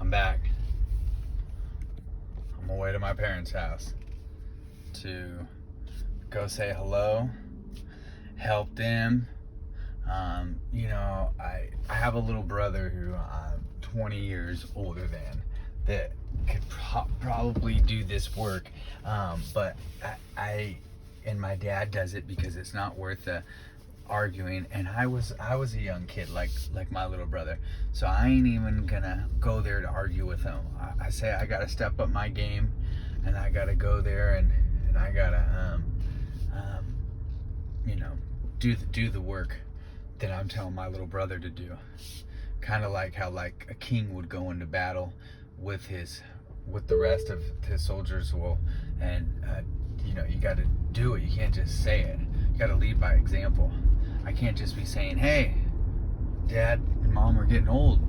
I'm back. I'm away to my parents' house to go say hello, help them. I have a little brother who I'm 20 years older than that could probably do this work, but I and my dad does it because it's not worth the arguing. And I was a young kid like my little brother, so I ain't even gonna go there to argue with him. I say I gotta step up my game, and I gotta go there and I gotta do the work that I'm telling my little brother to do. Kind of like how a king would go into battle with the rest of his soldiers. You got to do it. You can't just say it. You got to lead by example. I can't just be saying, hey, Dad and Mom are getting old,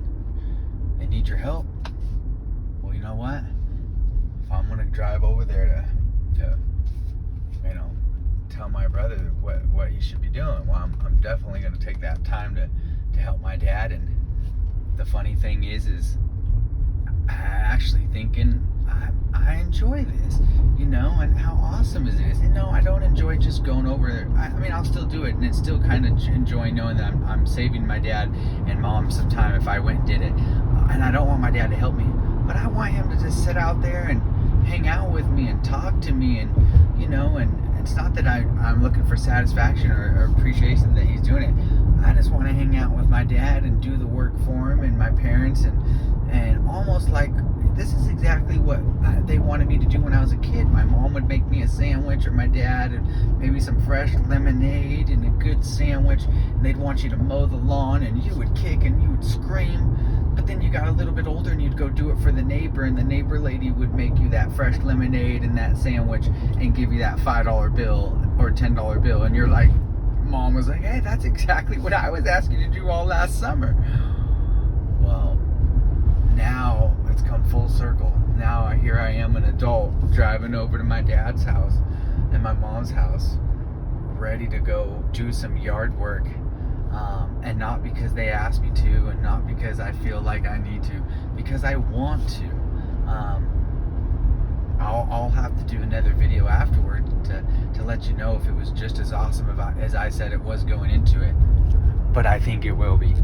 they need your help. Well, you know what, if I'm gonna drive over there to tell my brother what he should be doing, well, I'm definitely gonna take that time to help my dad. And the funny thing is I actually thinking I enjoy this, and how awesome is this? And no, I don't enjoy just going over there. I'll still do it, and it's still kind of enjoying knowing that I'm saving my dad and mom some time if I went and did it. And I don't want my dad to help me, but I want him to just sit out there and hang out with me and talk to me, and it's not that I'm looking for satisfaction or appreciation that he's doing it. I just want to hang out with my dad and do the work for him and my parents, and almost like this is exactly what they wanted me to do when I was a kid. My mom would make me a sandwich, or my dad, and maybe some fresh lemonade and a good sandwich, and they'd want you to mow the lawn, and you would kick and you would scream. But then you got a little bit older and you'd go do it for the neighbor, and the neighbor lady would make you that fresh lemonade and that sandwich and give you that $5 bill or $10 bill, and you're like, Mom was like, hey, that's exactly what I was asking you to do all last summer. Well, now it's come full circle. Now here I am, an adult, driving over to my dad's house and my mom's house, ready to go do some yard work. And not because they asked me to, and not because I feel like I need to, because I want to. I'll have to do another video afterward to let you know if it was just as awesome as I said it was going into it. But I think it will be.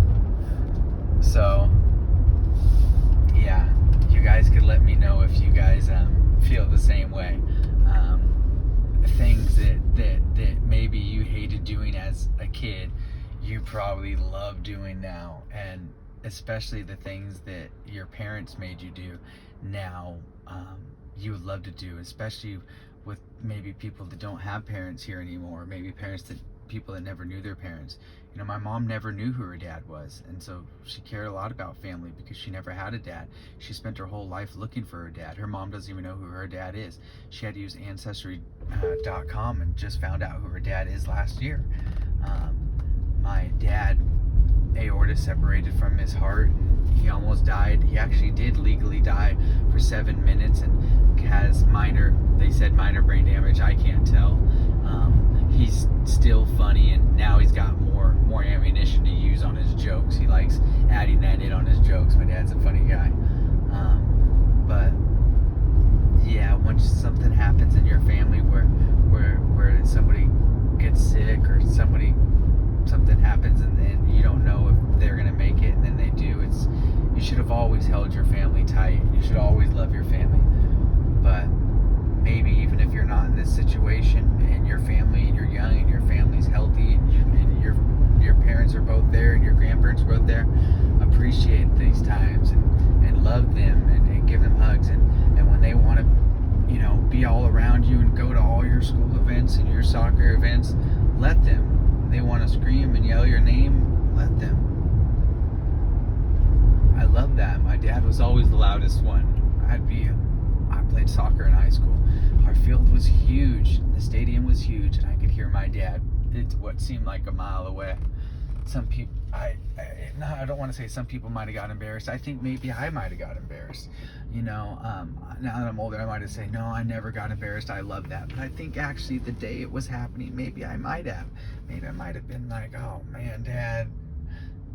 So, yeah, you guys could let me know if you guys feel the same way. Things that maybe you hated doing as a kid, you probably love doing now, and especially the things that your parents made you do now, you would love to do, especially with maybe people that don't have parents here anymore, maybe people that never knew their parents. My mom never knew who her dad was, and so she cared a lot about family because she never had a dad. She spent her whole life looking for her dad. Her mom doesn't even know who her dad is. She had to use Ancestry.com and just found out who her dad is last year. My dad, aorta separated from his heart. He almost died. He actually did legally die for 7 minutes and has minor brain damage. I can't tell. He's still funny, and now he's got more ammunition to use on his jokes. He likes adding that in on his jokes. My dad's a funny guy. But yeah, once something happens in your family where somebody gets sick or something happens and you don't know if they're gonna make it, and then they do, you should have always held your family tight. You should always love your family. But maybe even if you're not in this situation, and your family, and you're young, and your family's healthy, and your parents are both there, and your grandparents are both there, appreciate these times and love them and give them hugs. And when they want to be all around you and go to all your school events and your soccer events, let them. They want to scream and yell your name, let them. I love that. My dad was always the loudest one. I played soccer in high school. Our field was huge. The stadium was huge, and I could hear my dad. It's what seemed like a mile away. Some people, I don't want to say some people might have got embarrassed. I think maybe I might have got embarrassed. Now that I'm older, I might have said, no, I never got embarrassed. I love that. But I think actually the day it was happening, maybe I might have. Maybe I might have been like, oh man, Dad.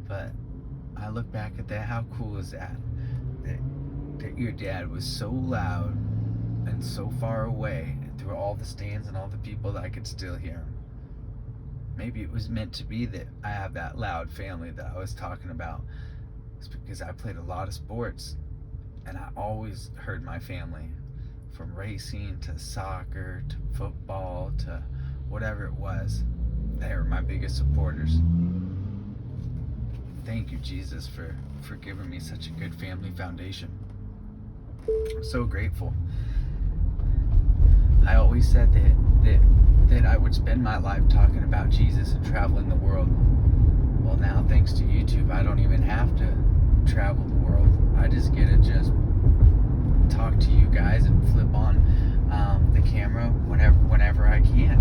But I look back at that. How cool is that? that your dad was so loud and so far away through all the stands and all the people that I could still hear him. Maybe it was meant to be that I have that loud family that I was talking about. It's because I played a lot of sports and I always heard my family, from racing to soccer to football to whatever it was. They were my biggest supporters. Thank you, Jesus, for giving me such a good family foundation. I'm so grateful. I always said that I would spend my life talking about Jesus and traveling the world. Well, now thanks to YouTube, I don't even have to travel the world. I just get to just talk to you guys and flip on the camera whenever I can.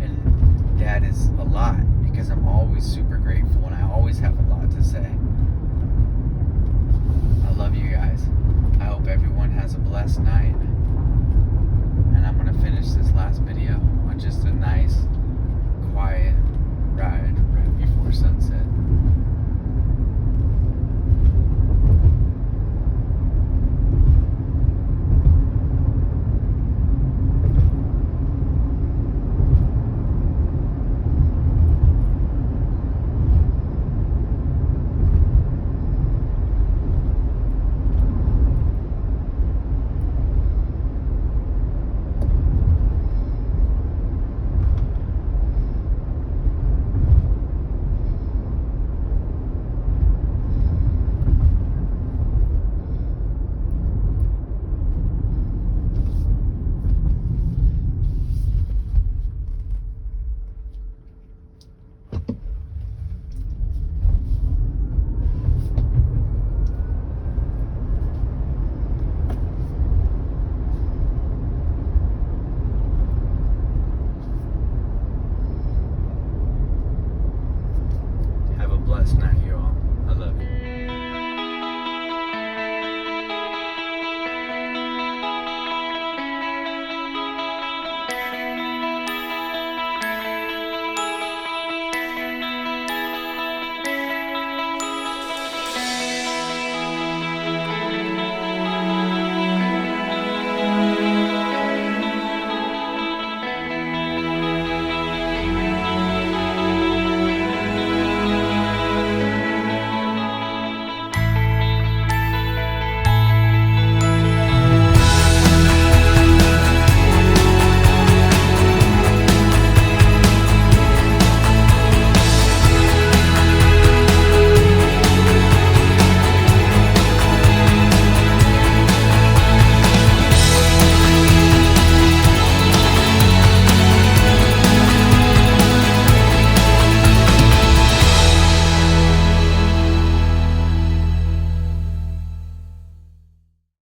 And that is a lot, because I'm always super grateful and I always have a lot to say. I love you guys. I hope everyone has a blessed night. And I'm going to finish this last video on just a nice, quiet ride right before sunset.